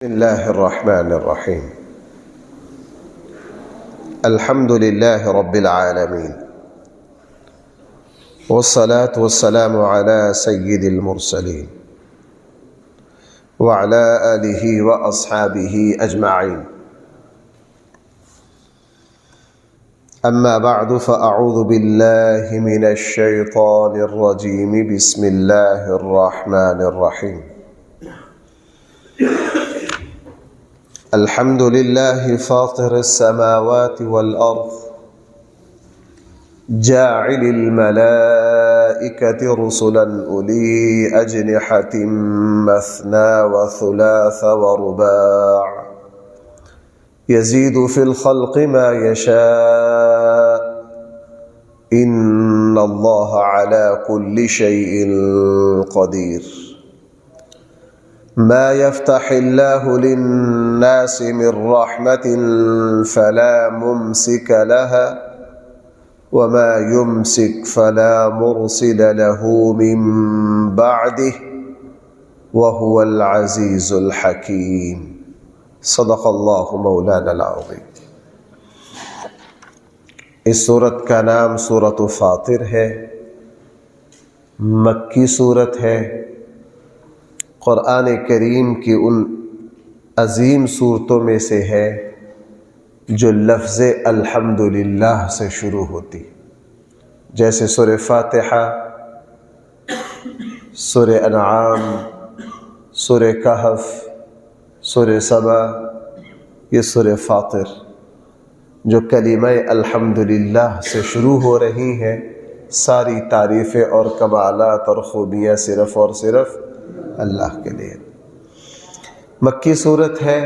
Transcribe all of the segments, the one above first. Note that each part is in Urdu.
بسم الله الرحمن الرحيم. الحمد لله رب العالمين، والصلاة والسلام على سيد المرسلين وعلى آله وأصحابه أجمعين. أما بعد، فأعوذ بالله من الشيطان الرجيم. بسم الله الرحمن الرحيم. الحمد لله فاطر السماوات والأرض، جاعل الملائكة رسلا أولي أجنحة مثنى وثلاث ورباع، يزيد في الخلق ما يشاء، إن الله على كل شيء قدير. ما يفتح الله للناس من رحمة فلا ممسك لها، وما يمسك فلا مرسل له من بعده، وهو العزيز الحكيم. صدق اللہ مولانا العظیم. اس سورت کا نام سورۃ فاطر ہے، مکی سورت ہے، قرآن کریم کی ان عظیم صورتوں میں سے ہے جو لفظ الحمدللہ سے شروع ہوتی، جیسے سورہ فاتحہ، سورہ انعام، سورہ کہف، سورہ سبا، یہ سورہ فاطر جو کلمہ الحمدللہ سے شروع ہو رہی ہیں. ساری تعریفیں اور کمالات اور خوبیاں صرف اور صرف اللہ کے لیے. مکی صورت ہے.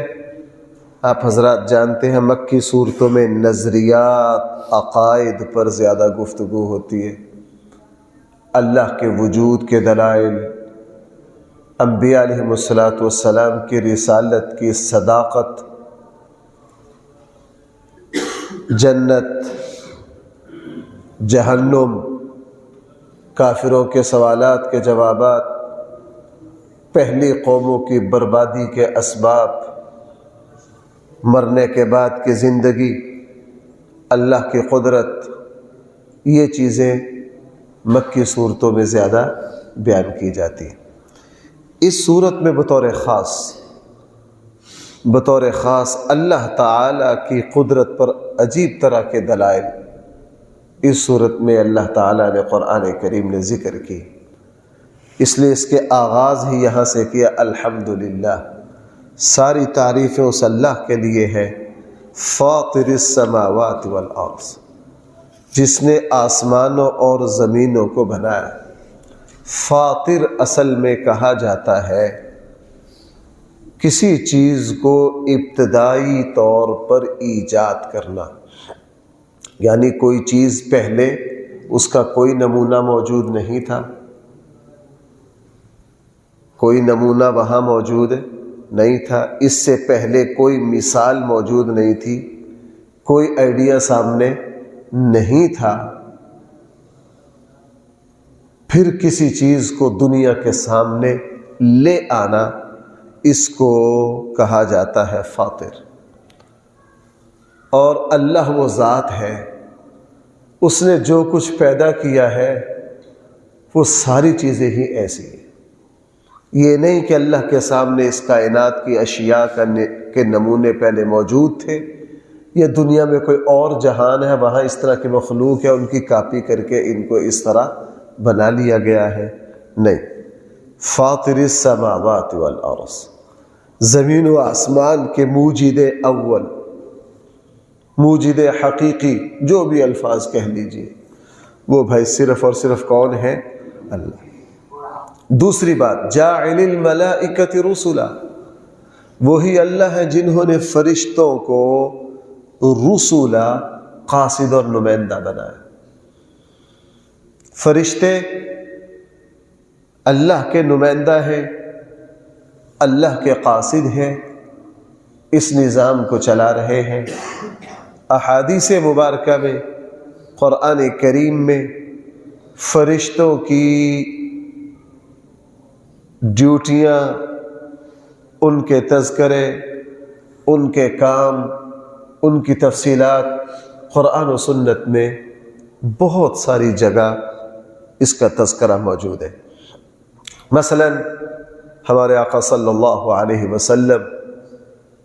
آپ حضرات جانتے ہیں مکی صورتوں میں نظریات، عقائد پر زیادہ گفتگو ہوتی ہے. اللہ کے وجود کے دلائل، انبیاء علیہم السلام کی رسالت کی صداقت، جنت، جہنم، کافروں کے سوالات کے جوابات، پہلی قوموں کی بربادی کے اسباب، مرنے کے بعد کی زندگی، اللہ کی قدرت، یہ چیزیں مکی صورتوں میں زیادہ بیان کی جاتی ہیں. اس صورت میں بطور خاص اللہ تعالیٰ کی قدرت پر عجیب طرح کے دلائل اس صورت میں اللہ تعالیٰ نے قرآن کریم نے ذکر کی. اس لیے اس کے آغاز ہی یہاں سے کیا الحمدللہ. ساری تعریفیں اس اللہ کے لیے ہے، فاطر السماوات والارض، جس نے آسمانوں اور زمینوں کو بنایا. فاطر اصل میں کہا جاتا ہے کسی چیز کو ابتدائی طور پر ایجاد کرنا، یعنی کوئی چیز پہلے اس کا کوئی نمونہ موجود نہیں تھا، کوئی نمونہ وہاں موجود نہیں تھا، اس سے پہلے کوئی مثال موجود نہیں تھی، کوئی آئیڈیا سامنے نہیں تھا. پھر کسی چیز کو دنیا کے سامنے لے آنا، اس کو کہا جاتا ہے فاطر. اور اللہ وہ ذات ہے، اس نے جو کچھ پیدا کیا ہے وہ ساری چیزیں ہی ایسی ہیں. یہ نہیں کہ اللہ کے سامنے اس کائنات کی اشیاء کے نمونے پہلے موجود تھے، یا دنیا میں کوئی اور جہان ہے وہاں اس طرح کی مخلوق ہے، ان کی کاپی کر کے ان کو اس طرح بنا لیا گیا ہے. نہیں، فاطر السماوات والارض، زمین و آسمان کے موجد اول، موجد حقیقی، جو بھی الفاظ کہہ لیجئے، وہ بھائی صرف اور صرف کون ہے؟ اللہ. دوسری بات، جاعل الملائکۃ رسلا، وہی اللہ ہے جنہوں نے فرشتوں کو رسلا، قاصد اور نمائندہ بنایا. فرشتے اللہ کے نمائندہ ہیں، اللہ کے قاصد ہیں، اس نظام کو چلا رہے ہیں. احادیث مبارکہ میں، قرآن کریم میں فرشتوں کی ڈیوٹیاں، ان کے تذکرے، ان کے کام، ان کی تفصیلات قرآن و سنت میں بہت ساری جگہ اس کا تذکرہ موجود ہے۔ مثلا ہمارے آقا صلی اللہ علیہ وسلم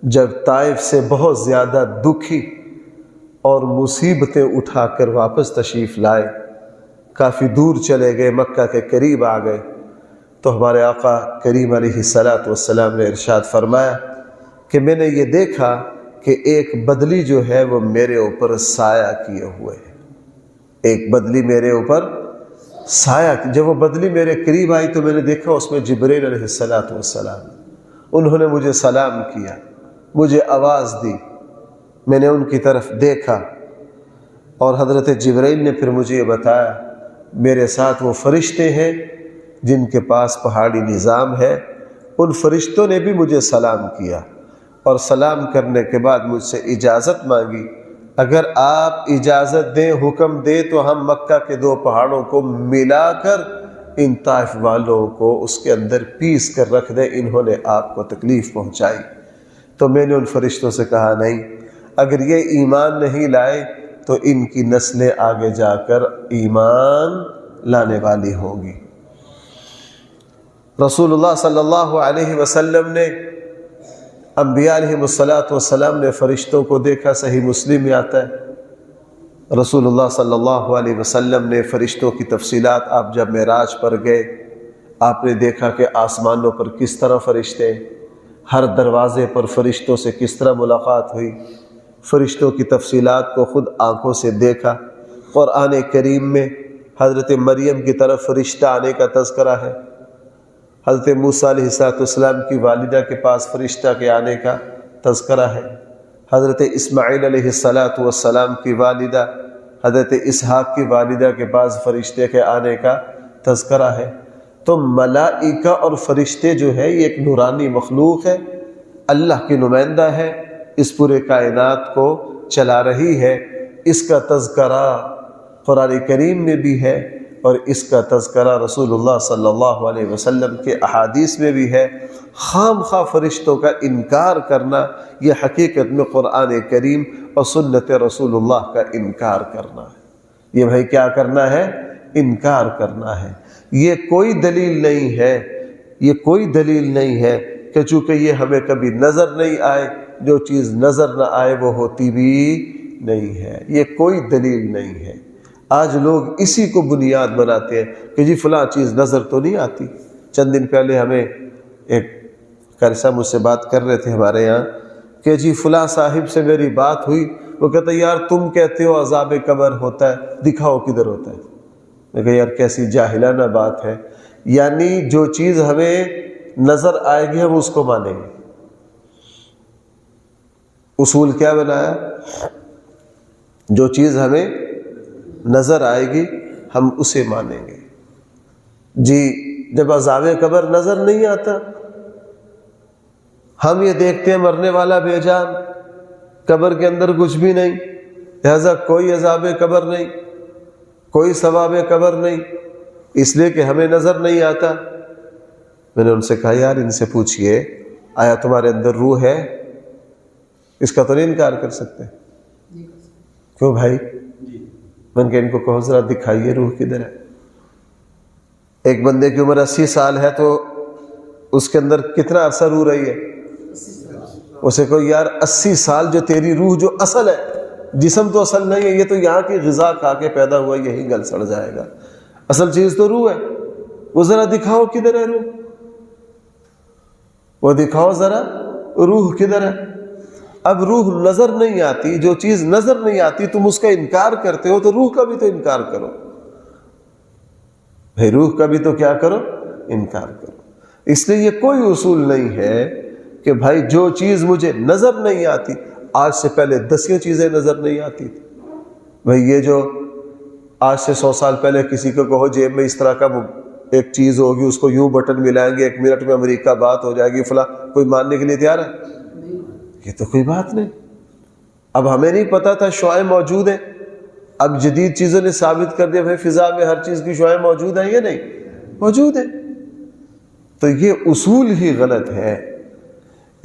جب طائف سے بہت زیادہ دکھی اور مصیبتیں اٹھا کر واپس تشریف لائے، کافی دور چلے گئے، مکہ کے قریب آ گئے، تو ہمارے آقا کریم علیہ السلام نے ارشاد فرمایا کہ میں نے یہ دیکھا کہ ایک بدلی جو ہے وہ میرے اوپر سایہ کیے ہوئے ہے، ایک بدلی میرے اوپر سایہ۔ جب وہ بدلی میرے قریب آئی تو میں نے دیکھا اس میں جبرائیل علیہ السلام، انہوں نے مجھے سلام کیا، مجھے آواز دی، میں نے ان کی طرف دیکھا، اور حضرت جبرائیل نے پھر مجھے یہ بتایا میرے ساتھ وہ فرشتے ہیں جن کے پاس پہاڑی نظام ہے، ان فرشتوں نے بھی مجھے سلام کیا، اور سلام کرنے کے بعد مجھ سے اجازت مانگی، اگر آپ اجازت دیں، حکم دیں تو ہم مکہ کے دو پہاڑوں کو ملا کر ان طائف والوں کو اس کے اندر پیس کر رکھ دیں، انہوں نے آپ کو تکلیف پہنچائی۔ تو میں نے ان فرشتوں سے کہا نہیں، اگر یہ ایمان نہیں لائے تو ان کی نسلیں آگے جا کر ایمان لانے والی ہوں گی۔ رسول اللہ صلی اللہ علیہ وسلم نے، انبیاء علیہ السلام نے فرشتوں کو دیکھا، صحیح مسلم میں آتا ہے۔ رسول اللہ صلی اللہ علیہ وسلم نے فرشتوں کی تفصیلات، آپ جب معراج پر گئے آپ نے دیکھا کہ آسمانوں پر کس طرح فرشتے، ہر دروازے پر فرشتوں سے کس طرح ملاقات ہوئی، فرشتوں کی تفصیلات کو خود آنکھوں سے دیکھا۔ قرآن کریم میں حضرت مریم کی طرف فرشتہ آنے کا تذکرہ ہے، حضرت موسیٰ علیہ السلام کی والدہ کے پاس فرشتہ کے آنے کا تذکرہ ہے، حضرت اسماعیل علیہ السلام کی والدہ حضرت اسحاق کی والدہ کے پاس فرشتے کے آنے کا تذکرہ ہے۔ تو ملائکہ اور فرشتے جو ہے یہ ایک نورانی مخلوق ہے، اللہ کی نمائندہ ہے، اس پورے کائنات کو چلا رہی ہے، اس کا تذکرہ قرآن کریم میں بھی ہے، اور اس کا تذکرہ رسول اللہ صلی اللہ علیہ وسلم کے احادیث میں بھی ہے۔ خام خواہ فرشتوں کا انکار کرنا یہ حقیقت میں قرآن کریم اور سنت رسول اللہ کا انکار کرنا ہے۔ یہ بھائی کیا کرنا ہے؟ انکار کرنا ہے۔ یہ کوئی دلیل نہیں ہے، یہ کوئی دلیل نہیں ہے کہ چونکہ یہ ہمیں کبھی نظر نہیں آئے، جو چیز نظر نہ آئے وہ ہوتی بھی نہیں ہے، یہ کوئی دلیل نہیں ہے۔ آج لوگ اسی کو بنیاد بناتے ہیں کہ جی فلاں چیز نظر تو نہیں آتی۔ چند دن پہلے ہمیں ایک قاری صاحب مجھ سے بات کر رہے تھے ہمارے یہاں کہ جی فلاں صاحب سے میری بات ہوئی، وہ کہتا یار تم کہتے ہو عذاب قبر ہوتا ہے، دکھاؤ کدھر ہوتا ہے۔ میں کہا یار کیسی جاہلانہ بات ہے، یعنی جو چیز ہمیں نظر آئے گی ہم اس کو مانیں گے۔ اصول کیا بنایا؟ جو چیز ہمیں نظر آئے گی ہم اسے مانیں گے۔ جی جب عذاب قبر نظر نہیں آتا، ہم یہ دیکھتے ہیں مرنے والا بے جان، قبر کے اندر کچھ بھی نہیں، لہذا کوئی عذاب قبر نہیں، کوئی ثواب قبر نہیں، اس لیے کہ ہمیں نظر نہیں آتا۔ میں نے ان سے کہا یار ان سے پوچھئے آیا تمہارے اندر روح ہے؟ اس کا تو نہیں انکار کر سکتے۔ کیوں بھائی؟ میں نے کہا ان کو کہو ذرا دکھائیے روح کدھر ہے۔ ایک بندے کی عمر 80 سال ہے تو اس کے اندر کتنا عرصہ روح رہی ہے؟ اسے کہو یار 80 سال جو تیری روح جو اصل ہے، جسم تو اصل نہیں ہے، یہ تو یہاں کی غذا کھا کے پیدا ہوا، یہی گل سڑ جائے گا، اصل چیز تو روح ہے، وہ ذرا دکھاؤ کدھر ہے روح، وہ دکھاؤ ذرا روح کدھر ہے۔ اب روح نظر نہیں آتی، جو چیز نظر نہیں آتی تم اس کا انکار کرتے ہو، تو روح کا بھی تو انکار کرو بھائی، روح کا بھی تو کیا کرو؟ انکار کرو۔ اس لیے یہ کوئی اصول نہیں ہے کہ بھائی جو چیز مجھے نظر نہیں آتی، آج سے پہلے 10 چیزیں نظر نہیں آتی تھی بھائی، یہ جو آج سے 100 سال پہلے کسی کو کہو جیب میں اس طرح کا ایک چیز ہوگی، اس کو یوں بٹن ملائیں گے 1 منٹ میں امریکہ بات ہو جائے گی فلاں، کوئی ماننے کے لیے تیار ہے؟ یہ تو کوئی بات نہیں۔ اب ہمیں نہیں پتا تھا شعاع موجود ہیں، اب جدید چیزوں نے ثابت کر دیا بھائی فضا میں ہر چیز کی شعاع موجود ہیں یا نہیں موجود ہے۔ تو یہ اصول ہی غلط ہے۔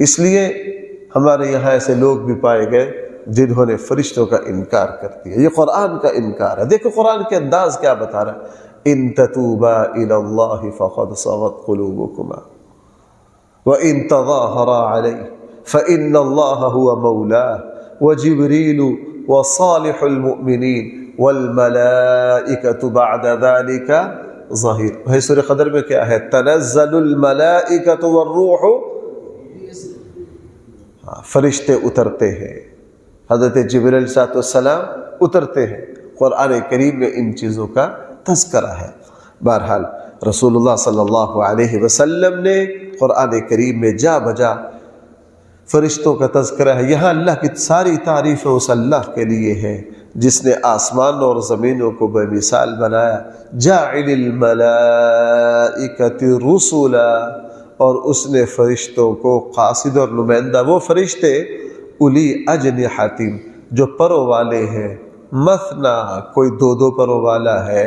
اس لیے ہمارے یہاں ایسے لوگ بھی پائے گئے جنہوں نے فرشتوں کا انکار کر دیا. یہ قرآن کا انکار ہے. دیکھو قرآن کے انداز کیا بتا رہا ہے. ان تتوبا الى اللہ فقد صغت قلوبکما وان تظاہرا علیہ فان اللہ هو مولاه وجبریل وصالح المؤمنین والملائکۃ بعد ذلك ظہیر. بھائی سورہ قدر میں کیا ہے؟ تنزل الملائکۃ والروح، فرشتے اترتے ہیں، حضرت جبریل علیہ السلام اترتے ہیں. قرآن کریم میں ان چیزوں کا تذکرہ ہے. بہرحال رسول اللہ صلی اللہ علیہ وسلم نے قرآن کریم میں جا بجا فرشتوں کا تذکرہ ہے. یہاں اللہ کی ساری تعریفیں اس اللہ کے لیے ہیں جس نے آسمان اور زمینوں کو بے مثال بنایا. جاعل الملائکۃ رسلا، اور اس نے فرشتوں کو قاصد اور نمائندہ، وہ فرشتے الی اجنحۃ جو پروں والے ہیں، مثنا کوئی 2 پروں والا ہے،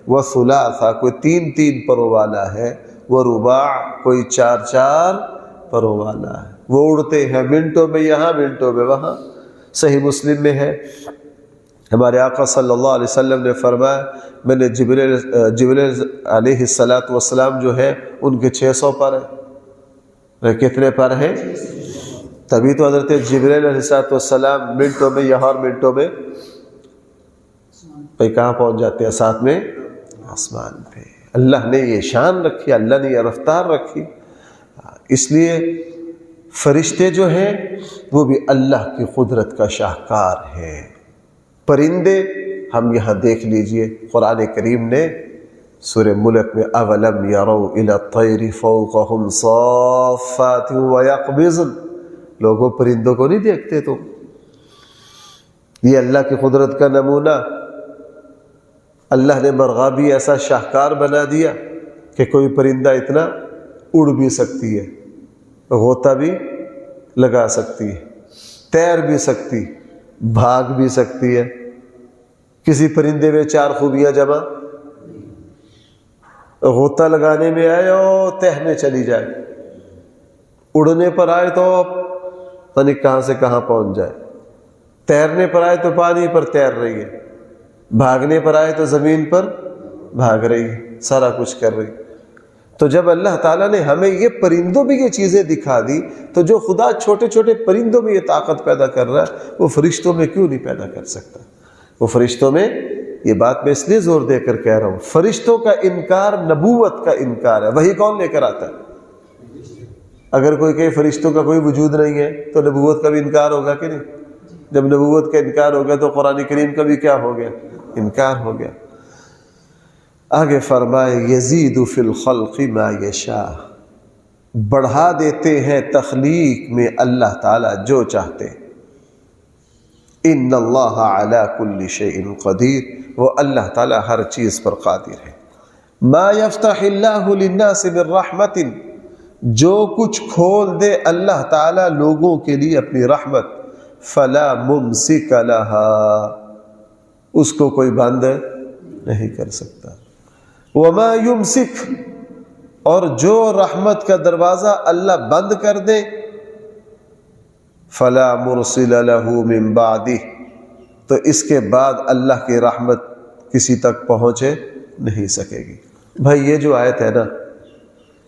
وثلاثا کوئی 3 پروں والا ہے، ورباع کوئی 4 پروں والا ہے. وہ اڑتے ہیں منٹوں میں یہاں منٹوں میں وہاں. صحیح مسلم میں ہے ہمارے آقا صلی اللہ علیہ وسلم نے فرمایا میں نے جبریل علیہ السلام جو ہے ان کے 600 پر ہیں. کتنے پر ہیں؟ تبھی تو حضرت جبریل علیہ السلام منٹوں میں یہاں اور منٹوں میں کہاں پہنچ جاتے ہیں؟ ساتھ میں آسمان پہ. اللہ نے یہ شان رکھی، اللہ نے یہ رفتار رکھی. اس لیے فرشتے جو ہیں وہ بھی اللہ کی قدرت کا شاہکار ہیں. پرندے ہم یہاں دیکھ لیجئے قرآن کریم نے سورہ ملک میں اولم یروا الی الطیر فوقہم صافات ویقبضن، لوگوں پرندوں کو نہیں دیکھتے تم؟ یہ اللہ کی قدرت کا نمونہ. اللہ نے مرغا بھی ایسا شاہکار بنا دیا کہ کوئی پرندہ اتنا اڑ بھی سکتی ہے، غوطہ بھی لگا سکتی ہے، تیر بھی سکتی، بھاگ بھی سکتی ہے. کسی پرندے میں 4 خوبیاں جمع، غوطہ لگانے میں آئے اور تہ میں چلی جائے، اڑنے پر آئے تو پتہ کہاں سے کہاں پہنچ جائے، تیرنے پر آئے تو پانی پر تیر رہی ہے، بھاگنے پر آئے تو زمین پر بھاگ رہی ہے، سارا کچھ کر رہی. تو جب اللہ تعالیٰ نے ہمیں یہ پرندوں میں یہ چیزیں دکھا دی تو جو خدا چھوٹے چھوٹے پرندوں میں یہ طاقت پیدا کر رہا ہے وہ فرشتوں میں کیوں نہیں پیدا کر سکتا؟ وہ فرشتوں میں، یہ بات میں اس لیے زور دے کر کہہ رہا ہوں، فرشتوں کا انکار نبوت کا انکار ہے. وہی کون لے کر آتا ہے؟ اگر کوئی کہے فرشتوں کا کوئی وجود نہیں ہے تو نبوت کا بھی انکار ہوگا کہ نہیں؟ جب نبوت کا انکار ہو گیا تو قرآن کریم کا بھی کیا ہو گیا؟ انکار ہو گیا. آگے فرمائے یزید فی الخلق ما یشاء، بڑھا دیتے ہیں تخلیق میں اللہ تعالیٰ جو چاہتے. ان اللہ علی کل شیء قدیر، وہ اللہ تعالیٰ ہر چیز پر قادر ہے. ما یفتح اللہ للناس من رحمت، جو کچھ کھول دے اللہ تعالیٰ لوگوں کے لیے اپنی رحمت، فلا ممسک لہا، اس کو کوئی بند نہیں کر سکتا. وما یمسک، اور جو رحمت کا دروازہ اللہ بند کر دے، فلا مرسل لہ من بعدہ، تو اس کے بعد اللہ کی رحمت کسی تک پہنچے نہیں سکے گی. بھائی یہ جو آیت ہے نا،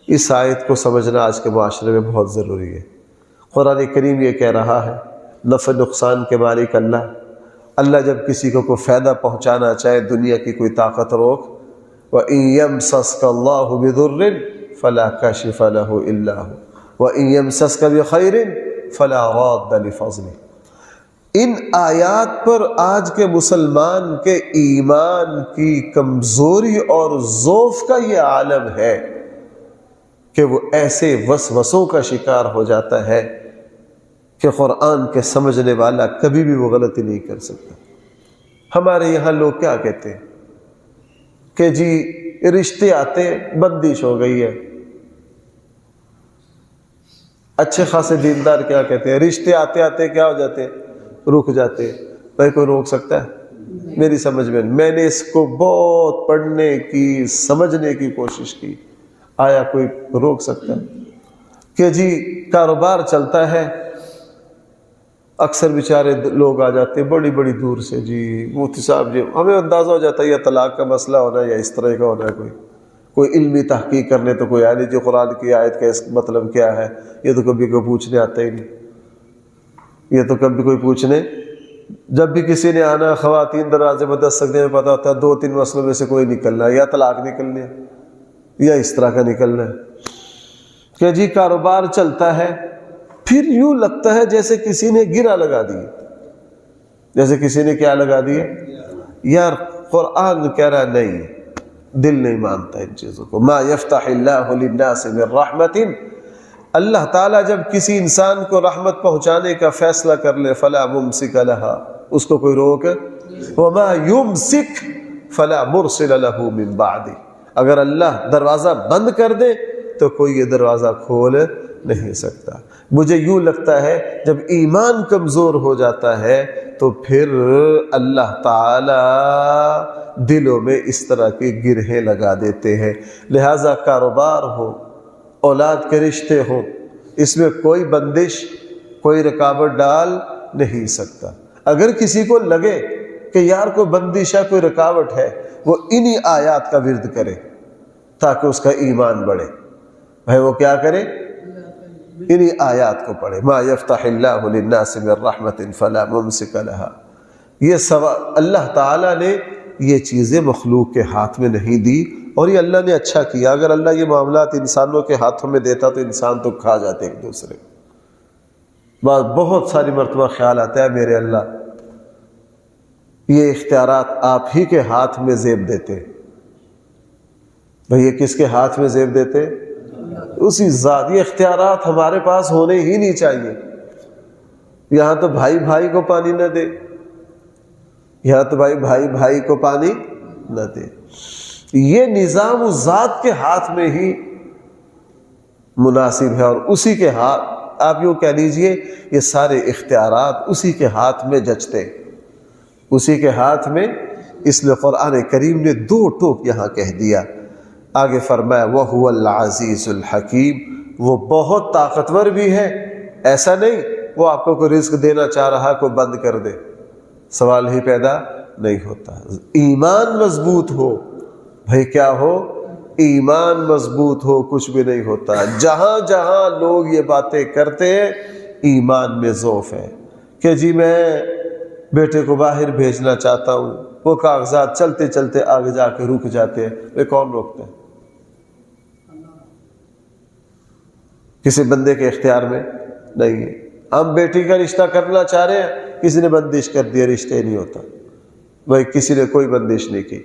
اس آیت کو سمجھنا آج کے معاشرے میں بہت ضروری ہے. قرآن کریم یہ کہہ رہا ہے نفع نقصان کے مالک اللہ. اللہ جب کسی کو کوئی فائدہ پہنچانا چاہے، دنیا کی کوئی طاقت روک، وَإِن يَمْسَسْكَ اللَّهُ بِضُرٍّ فَلَا كَاشِفَ لَهُ إِلَّا هُوَ وَإِن يَمْسَسْكَ بِخَيْرٍ فَلَا رَادَّ لِفَضْلِهِ. ان آیات پر آج کے مسلمان کے ایمان کی کمزوری اور ضعف کا یہ عالم ہے کہ وہ ایسے وسوسوں کا شکار ہو جاتا ہے کہ قرآن کے سمجھنے والا کبھی بھی وہ غلطی نہیں کر سکتا. ہمارے یہاں لوگ کیا کہتے ہیں کہ جی رشتے آتے بندش ہو گئی ہے. اچھے خاصے دیندار کیا کہتے ہیں؟ رشتے آتے آتے کیا ہو جاتے؟ رک جاتے. بھائی کوئی روک سکتا ہے؟ میری سمجھ میں نے اس کو بہت پڑھنے کی، سمجھنے کی کوشش کی، آیا کوئی روک سکتا ہے کہ جی کاروبار چلتا ہے، اکثر بیچارے لوگ آ جاتے ہیں بڑی بڑی دور سے، جی مفتی صاحب جی ہمیں اندازہ ہو جاتا ہے یہ طلاق کا مسئلہ ہونا ہے یا اس طرح کا ہونا ہے، کوئی علمی تحقیق کرنے تو کوئی آئے جو قرآن کی آیت کا اس مطلب کیا ہے، یہ تو کبھی کوئی پوچھنے آتا ہی نہیں، یہ تو کبھی کوئی پوچھنے، جب بھی کسی نے آنا خواتین دروازے میں دستک دینے میں پتہ ہوتا ہے 2-3 مسئلوں میں سے کوئی نکلنا ہے، یا طلاق نکلنے یا اس طرح کا نکلنا ہے کہ جی کاروبار چلتا ہے، پھر یوں لگتا ہے جیسے کسی نے گرہ لگا دی، جیسے کسی نے کیا لگا دی، یار قرآن کہہ رہا نہیں، دل نہیں مانتا ان چیزوں کو۔ ما یفتح اللہ للناس من رحمت، اللہ تعالیٰ جب کسی انسان کو رحمت پہنچانے کا فیصلہ کر لے فلا ممسک لہا، اس کو کوئی روک، وما یمسک فلا مرسل لہ من بعد، اگر اللہ دروازہ بند کر دے تو کوئی یہ دروازہ کھول نہیں سکتا۔ مجھے یوں لگتا ہے جب ایمان کمزور ہو جاتا ہے تو پھر اللہ تعالی دلوں میں اس طرح کے گرہیں لگا دیتے ہیں۔ لہٰذا کاروبار ہو، اولاد کے رشتے ہوں، اس میں کوئی بندش، کوئی رکاوٹ ڈال نہیں سکتا۔ اگر کسی کو لگے کہ یار کوئی بندش ہے، کوئی رکاوٹ ہے، وہ انہی آیات کا ورد کرے تاکہ اس کا ایمان بڑھے۔ بھائی وہ کیا کرے؟ انہی آیات کو پڑھے، ما یفتح اللہ للناس من رحمت فلا ممسک لہا۔ یہ اللہ تعالیٰ نے یہ چیزیں مخلوق کے ہاتھ میں نہیں دی، اور یہ اللہ نے اچھا کیا۔ اگر اللہ یہ معاملات انسانوں کے ہاتھوں میں دیتا تو انسان تو کھا جاتے ایک دوسرے کو۔ بہت ساری مرتبہ خیال آتا ہے میرے اللہ یہ اختیارات آپ ہی کے ہاتھ میں زیب دیتے۔ بھئی یہ کس کے ہاتھ میں زیب دیتے؟ اسی ذات۔ یہ اختیارات ہمارے پاس ہونے ہی نہیں چاہیے۔ یہاں تو بھائی بھائی کو پانی نہ دے، یہاں تو بھائی کو پانی نہ دے۔ یہ نظام اس ذات کے ہاتھ میں ہی مناسب ہے، اور اسی کے ہاتھ، آپ یوں کہہ لیجئے یہ سارے اختیارات اسی کے ہاتھ میں جچتے، اسی کے ہاتھ میں۔ اس لیے قرآن کریم نے 2 ٹوک یہاں کہہ دیا۔ آگے فرمایا وَهُوَ الْعَزِيزُ الْحَكِيمُ، وہ بہت طاقتور بھی ہے۔ ایسا نہیں وہ آپ کو کوئی رزق دینا چاہ رہا کو بند کر دے، سوال ہی پیدا نہیں ہوتا۔ ایمان مضبوط ہو، بھئی کیا ہو؟ ایمان مضبوط ہو، کچھ بھی نہیں ہوتا۔ جہاں جہاں لوگ یہ باتیں کرتے ہیں ایمان میں ضعف ہے کہ جی میں بیٹے کو باہر بھیجنا چاہتا ہوں، وہ کاغذات چلتے چلتے آگے جا کے رک جاتے ہیں۔ وہ کون روکتے ہیں؟ کسی بندے کے اختیار میں نہیں ہے۔ ہم بیٹی کا رشتہ کرنا چاہ رہے ہیں، کسی نے بندش کر دیا، رشتے نہیں ہوتا۔ بھائی کسی نے کوئی بندش نہیں کی۔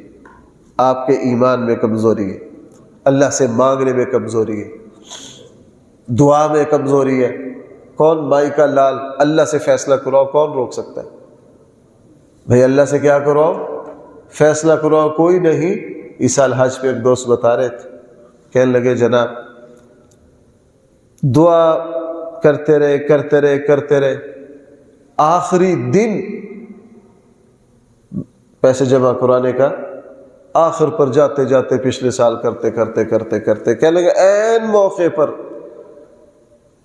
آپ کے ایمان میں کمزوری ہے، اللہ سے مانگنے میں کمزوری ہے، دعا میں کمزوری ہے۔ کون مائی کا لال اللہ سے فیصلہ کراؤ، کون روک سکتا ہے؟ بھائی اللہ سے کیا کراؤ؟ فیصلہ کراؤ، کوئی نہیں۔ اس سال حج پہ ایک دوست بتا رہے تھے، کہنے لگے جناب دعا کرتے رہے، آخری دن پیسے جمع کرانے کا، آخر پر جاتے جاتے پچھلے سال کرتے کہنے لگے عین موقع پر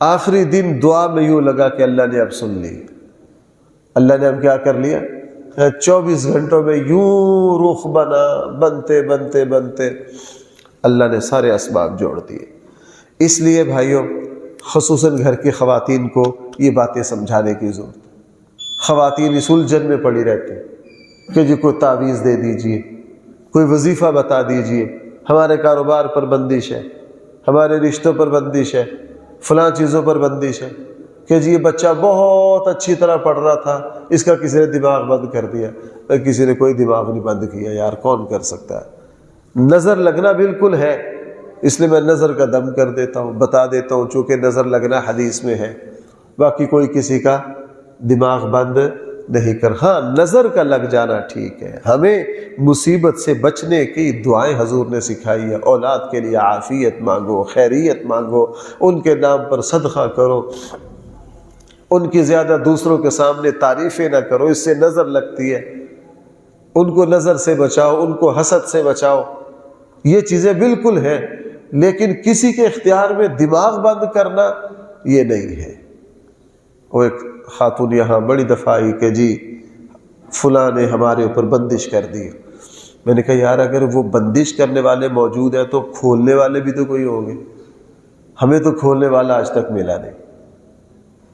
آخری دن دعا میں یوں لگا کہ اللہ نے اب سن لی۔ اللہ نے اب کیا کر لیا؟ 24 گھنٹوں میں یوں رخ بنتے اللہ نے سارے اسباب جوڑ دیے۔ اس لیے بھائیوں خصوصاً گھر کی خواتین کو یہ باتیں سمجھانے کی ضرورت۔ خواتین اس الجھن میں پڑی رہتی ہیں کہ جی کوئی تعویذ دے دیجئے، کوئی وظیفہ بتا دیجئے، ہمارے کاروبار پر بندش ہے، ہمارے رشتوں پر بندش ہے، فلاں چیزوں پر بندش ہے، کہ جی یہ بچہ بہت اچھی طرح پڑھ رہا تھا، اس کا کسی نے دماغ بند کر دیا۔ کسی نے کوئی دماغ نہیں بند کیا، یار کون کر سکتا ہے؟ نظر لگنا بالکل ہے، اس لیے میں نظر کا دم کر دیتا ہوں، بتا دیتا ہوں، چونکہ نظر لگنا حدیث میں ہے۔ باقی کوئی کسی کا دماغ بند نہیں کر۔ ہاں نظر کا لگ جانا ٹھیک ہے، ہمیں مصیبت سے بچنے کی دعائیں حضور نے سکھائی ہے۔ اولاد کے لیے عافیت مانگو، خیریت مانگو، ان کے نام پر صدقہ کرو، ان کی زیادہ دوسروں کے سامنے تعریفیں نہ کرو، اس سے نظر لگتی ہے۔ ان کو نظر سے بچاؤ، ان کو حسد سے بچاؤ، یہ چیزیں بالکل ہیں۔ لیکن کسی کے اختیار میں دماغ بند کرنا یہ نہیں ہے۔ وہ ایک خاتون یہاں بڑی دفعہ آئی کہ جی فلاں نے ہمارے اوپر بندش کر دی۔ میں نے کہا یار اگر وہ بندش کرنے والے موجود ہیں تو کھولنے والے بھی تو کوئی ہوں گے، ہمیں تو کھولنے والا آج تک ملا نہیں،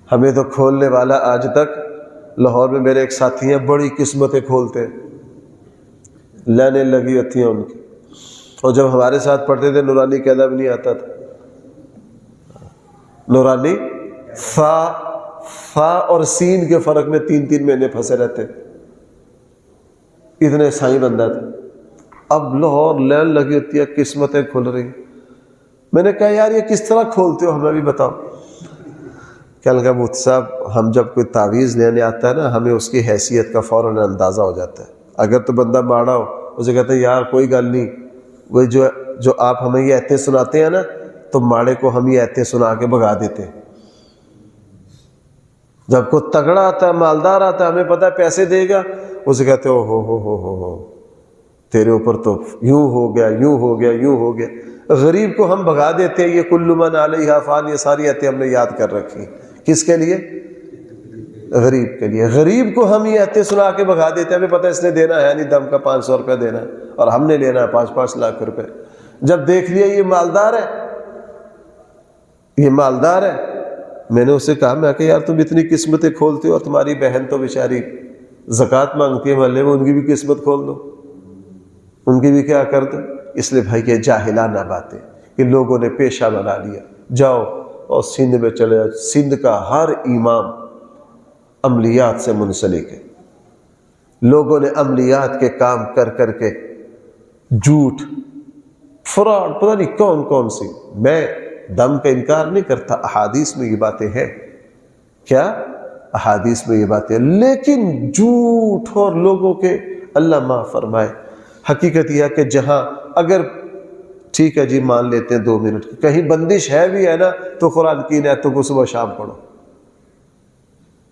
ہمیں تو کھولنے والا آج تک۔ لاہور میں میرے ایک ساتھی ہیں، بڑی قسمتیں کھولتے ہیں، لائنیں لگی ہوتی ہیں ان کی، اور جب ہمارے ساتھ پڑھتے تھے نورانی قاعدہ بھی نہیں آتا تھا، نورانی فا اور سین کے فرق میں 3 مہینے پھنسے رہتے، اتنے سائیں بندہ تھے۔ اب لاہور لائن لگی ہوتی ہے، قسمتیں کھل رہی۔ میں نے کہا یار یہ کس طرح کھولتے ہو، ہمیں بھی بتاؤ۔ کہنے لگا مفتی صاحب ہم جب کوئی تعویذ لینے آتا ہے نا، ہمیں اس کی حیثیت کا فوراً اندازہ ہو جاتا ہے۔ اگر تو بندہ ماڑا ہو، اسے کہتے ہیں یار کوئی گل نہیں، وہی جو آپ ہمیں یہ ایتیں سناتے ہیں نا، تو ماڑے کو ہم یہ ایتیں سنا کے بھگا دیتے ہیں۔ جب کوئی تگڑا آتا ہے، مالدار آتا ہے، ہمیں پتہ ہے پیسے دے گا، اسے کہتے ہو ہو تیرے اوپر تو یوں ہو گیا، یوں ہو گیا، یوں ہو گیا۔ غریب کو ہم بھگا دیتے ہیں۔ یہ کل من علیہا فان، یہ ساری ایتیں ہم نے یاد کر رکھی۔ کس کے لیے؟ غریب کے لیے۔ غریب کو ہم یہ ایتیں سنا کے بھگا دیتے ہیں، ہمیں پتہ ہے اس نے دینا ہے نہیں، دم کا 500 روپے دینا ہے، اور ہم نے لینا ہے 5 لاکھ روپے۔ جب دیکھ لیا یہ مالدار ہے، یہ مالدار ہے، میں نے اسے کہا، میں کہ یار تم اتنی قسمتیں کھولتے ہو، اور تمہاری بہن تو بیچاری زکوٰۃ مانگتی ہے محلے میں، ان کی بھی قسمت کھول دو، ان کی بھی کیا کر دو۔ اس لیے بھائی یہ جاہلانہ باتیں کہ لوگوں نے پیشہ بنا لیا۔ جاؤ اور سندھ میں چلے جاؤ، سندھ کا ہر امام عملیات سے منسلک ہے۔ لوگوں نے عملیات کے کام کر کر کے جھوٹ، فراڈ، پتہ نہیں کون کون سی۔ میں دم کا انکار نہیں کرتا، احادیث میں یہ باتیں ہیں، کیا احادیث میں یہ باتیں، لیکن جھوٹ اور لوگوں کے اللہ معاف فرمائے۔ حقیقت یہ ہے کہ جہاں اگر ٹھیک ہے جی مان لیتے ہیں 2 منٹ کی، کہیں بندش ہے بھی ہے نا، تو قرآن کی آیتوں کو صبح شام پڑھو۔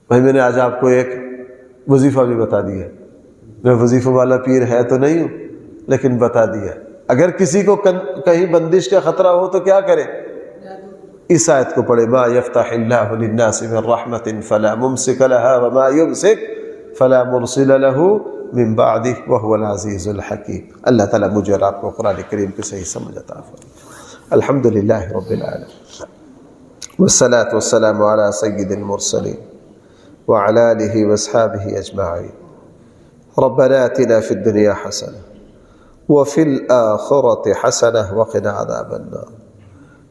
بھائی میں نے آج آپ کو ایک وظیفہ بھی بتا دیا، میں وظیفہ والا پیر ہے تو نہیں ہوں، لیکن بتا دیا۔ اگر کسی کو کہیں بندش کا خطرہ ہو تو کیا کرے؟ اس آیت کو پڑھے، ما یفتح اللہ للناس من رحمت فلا ممسک لها وما یمسک فلا مرسل له من بعدہ وهو العزیز الحکیم۔ اللہ تعالیٰ مجھے اور آپ کو قرآن کریم کی صحیح سمجھ عطا فرمائے۔ الحمدللہ رب العالمین، والصلاة والسلام علی سید المرسلین وعلى آلہ واصحابہ اجمعین۔ ربنا آتنا فی الدنیا حسنہ وفی الآخرة حسنہ وقنا عذاب النار۔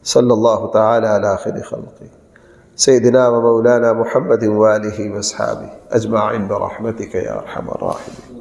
صلی اللہ تعالی علی خیر خلقہ سیدنا و مولانا محمد وآلہ واصحابہ اجمعین برحمتک یا ارحم الراحمین۔